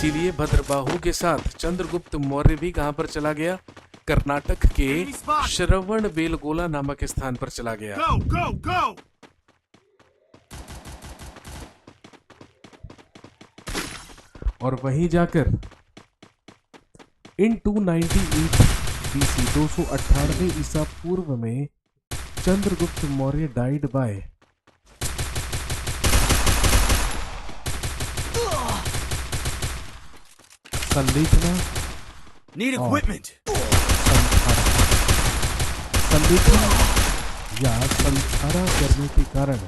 इसीलिए भद्रबाहु के साथ चंद्रगुप्त मौर्य भी कहां पर चला गया? कर्नाटक के श्रवण बेलगोला नामक स्थान पर चला गया। Go, go, go! और वहीं जाकर इन 298 BC 298 ईसा पूर्व में Chandragupta Maurya died by Sallekhana Need equipment. संलेखन या संधारा करने के कारण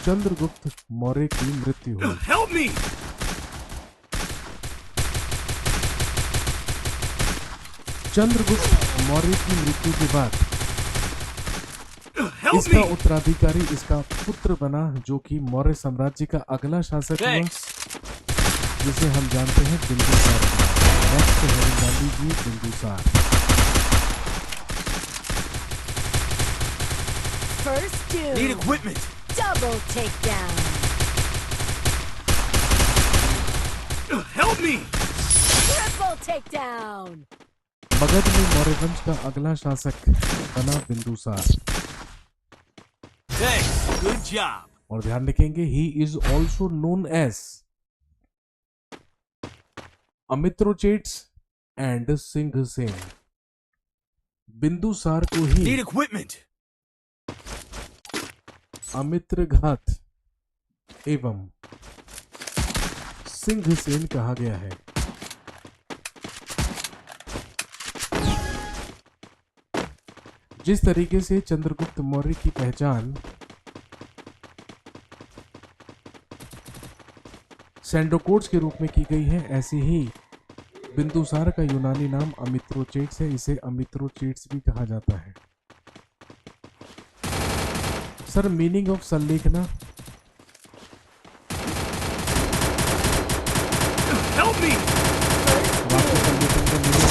चंद्रगुप्त मौर्य की मृत्यु हुई। Help me! चंद्रगुप्त मौर्य की मृत्यु के बाद Help इसका me! उत्तराधिकारी इसका पुत्र बना, जो कि मौर्य साम्राज्य का अगला शासक हुआ, Thanks. जिसे हम जानते हैं बिंदुसार। नेक्स्ट है Gandhi ji Bindusara. First Need two. equipment. Double takedown. Help me! Triple takedown. Magadh में मौर्य वंश का अगला शासक बना बिंदुसार। Thanks. Good job. और ध्यान रखेंगे, he is also known as Amitrochates and Singhsen. Bindusara को ही Need equipment. अमित्रघात एवं सिंघसेन कहा गया है। जिस तरीके से चंद्रगुप्त मौर्य की पहचान सैंडोकोट्स के रूप में की गई है, ऐसे ही बिंदुसार का यूनानी नाम अमित्रोचेट्स है। इसे अमित्रोचेट्स भी कहा जाता है। Sir, meaning of Sallekhana? Help me! वाक्य संलेखन का मीनिंग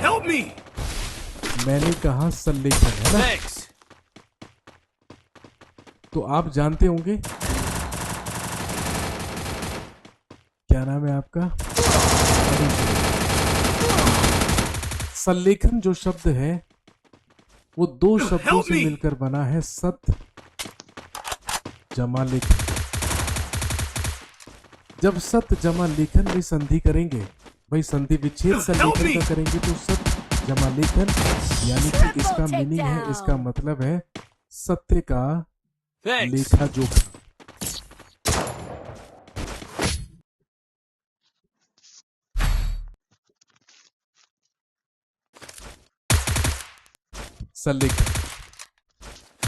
Help me! मैंने कहा संलेखन, है ना? Thanks. तो आप जानते होंगे, क्या नाम है आपका? संलेखन जो शब्द है वो दो शब्दों से मिलकर बना है, सत जमा लेखन। जब सत जमा लेखन में संधि करेंगे, भाई संधि विच्छेद संलेखन का करेंगे, तो सत जमा लेखन यानी कि इसका मीनिंग है, इसका मतलब है सत्य का Thanks. लेखा जोखा। संलेखन,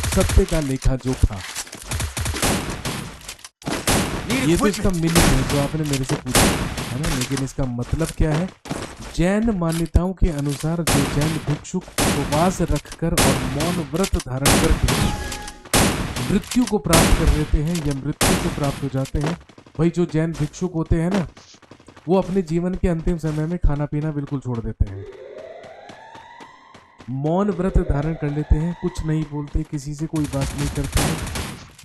सत्य का लेखा जोखा, Need ये तो इसका equipment. मीनिंग है जो आपने मेरे से पूछा, है ना? लेकिन इसका मतलब क्या है? जैन मान्यताओं के अनुसार जो जैन भिक्षुक उपवास रखकर और मौन व्रत धारण करके मृत्यु को प्राप्त कर लेते हैं या मृत्यु को प्राप्त हो जाते हैं, भाई जो जैन भिक्षुक होते हैं ना, वो अपने जीवन के अंतिम समय में खाना पीना बिल्कुल छोड़ देते हैं, मौन व्रत धारण कर लेते हैं, कुछ नहीं बोलते, किसी से कोई बात नहीं करते हैं,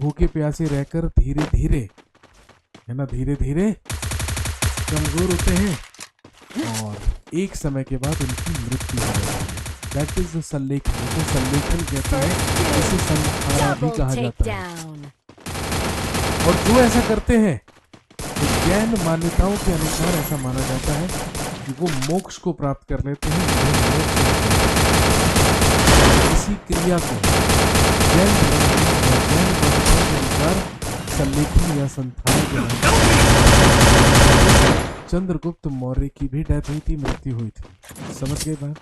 भूखे प्यासे रहकर धीरे धीरे, है ना, धीरे धीरे कमजोर होते हैं और एक समय के बाद उनकी मृत्यु हो जाती है। That is Sallekhana. तो संलेखन कहते हैं, इसे संहारा भी Double कहा जाता है। takedown. और जो ऐसा करते हैं, तो जैन मान्यताओं के अनुसार ऐसा माना जाता है कि वो मोक्ष को प्राप्त कर लेते हैं। इसी क्रिया को जैन धर्म में जैन मान्यताओं के अनुसार संलेखन या संधारण के चंद्रगुप्त मौर्य की भी डेथ हुई थी, मृत्यु हुई थी। समझ गए बात?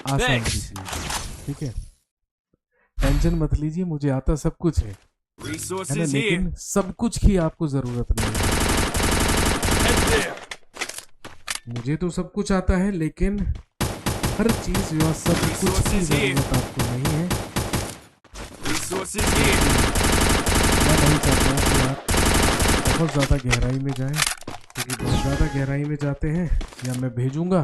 आसान सी चीज, ठीक है? टेंशन मत लीजिए, मुझे आता सब कुछ है ना? Resources here. लेकिन सब कुछ की आपको जरूरत नहीं है। Head there. मुझे तो सब कुछ आता है, लेकिन हर चीज या सब कुछ की जरूरत आपको नहीं है। Resources here. मैं नहीं चाहता हूँ कि आप बहुत ज़्यादा गहराई में जाएं, क्योंकि बहुत ज़्यादा गहराई में जाते हैं या मैं भेजूंगा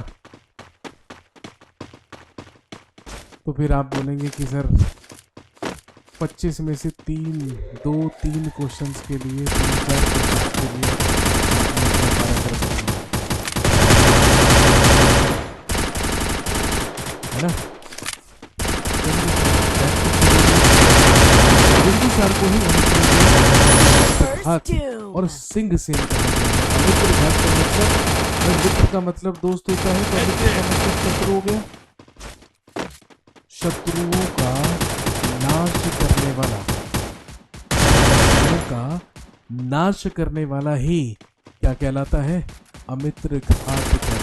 तो फिर आप बोलेंगे कि सर 25 में से 3 क्वेश्चंस के लिए 3-4 क्वेश्चंस के लिए है ना। बिंदुसार को ही हाथ और सिंह सेन का मित्र का मतलब दोस्त होता है, तो मित्र का मतलब शत्रु हो गया। शत्रुओं का नाश करने वाला, शत्रुओं का नाश करने वाला ही क्या कहलाता है? अमित्र घात कहलाता है।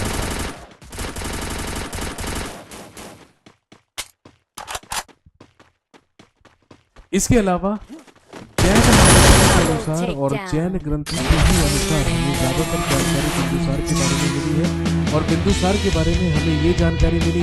इसके अलावा जैन मान्यता के अनुसार और जैन ग्रंथों के ही अनुसार हमें ज्यादातर जानकारी बिंदुसार के बारे में मिली है, और बिंदुसार के बारे में हमें ये जानकारी मिली